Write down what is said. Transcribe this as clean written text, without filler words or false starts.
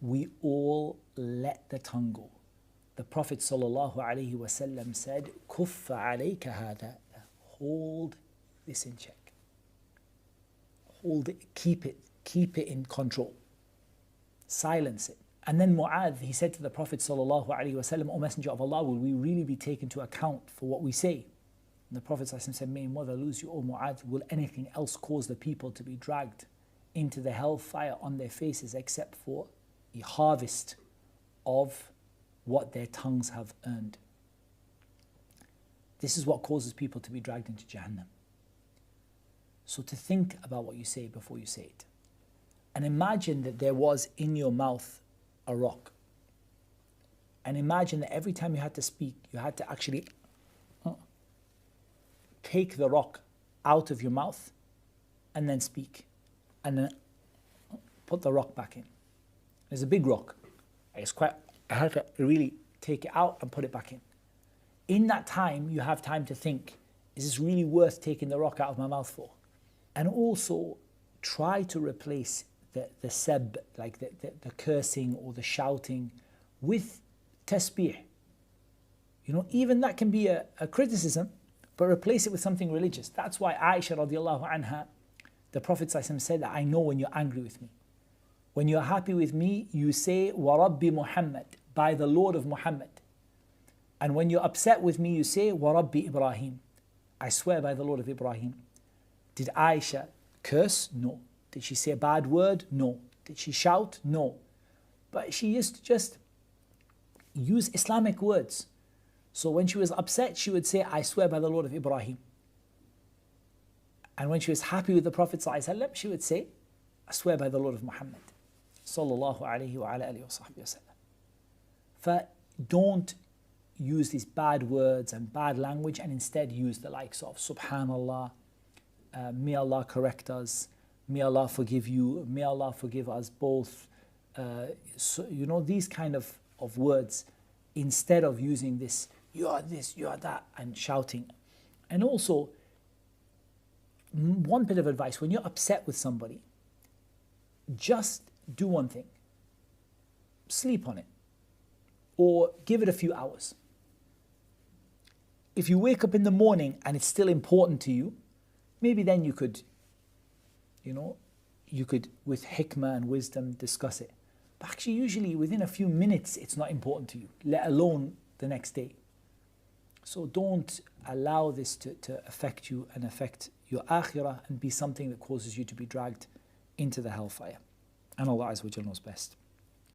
we all let the tongue go. The Prophet ﷺ said, Kuffa alayka hada. Hold this in check. Hold it, keep it in control. Silence it. And then Mu'adh, he said to the Prophet ﷺ, O Messenger of Allah, will we really be taken to account for what we say? And the Prophet ﷺ said, may mother lose you, O Mu'adh, will anything else cause the people to be dragged into the hellfire on their faces except for a harvest of what their tongues have earned? This is what causes people to be dragged into Jahannam. So to think about what you say before you say it. And imagine that there was in your mouth a rock. And imagine that every time you had to speak, you had to actually take the rock out of your mouth and then speak. And then put the rock back in. There's a big rock. I had to really take it out and put it back in. In that time, you have time to think, is this really worth taking the rock out of my mouth for? And also try to replace the sab, like the cursing or the shouting, with tasbih. You know, even that can be a criticism, but replace it with something religious. That's why Aisha radiallahu anha, the Prophet said that I know when you're angry with me. When you're happy with me, you say, Wa Rabbi Muhammed, by the Lord of Muhammad. And when you're upset with me, you say, Wa Rabbi Ibrahim, I swear by the Lord of Ibrahim. Did Aisha curse? No. Did she say a bad word? No. Did she shout? No. But she used to just use Islamic words. So when she was upset, she would say, I swear by the Lord of Ibrahim. And when she was happy with the Prophet ﷺ, she would say, I swear by the Lord of Muhammad. Sallallahu alayhi wa ala alihi wa sahbihi wa sallam. Don't use these bad words and bad language, and instead use the likes of Subhanallah, may Allah correct us, may Allah forgive you, may Allah forgive us both. So, you know, these kind of words, instead of using this, you are this, you are that, and shouting. And also, one bit of advice, when you're upset with somebody, just do one thing. Sleep on it. Or give it a few hours. If you wake up in the morning and it's still important to you, maybe then you could, with hikmah and wisdom, discuss it. But actually, usually within a few minutes, it's not important to you, let alone the next day. So don't allow this to affect you and affect your akhirah and be something that causes you to be dragged into the hellfire. And Allah Azza wa Jalla knows best.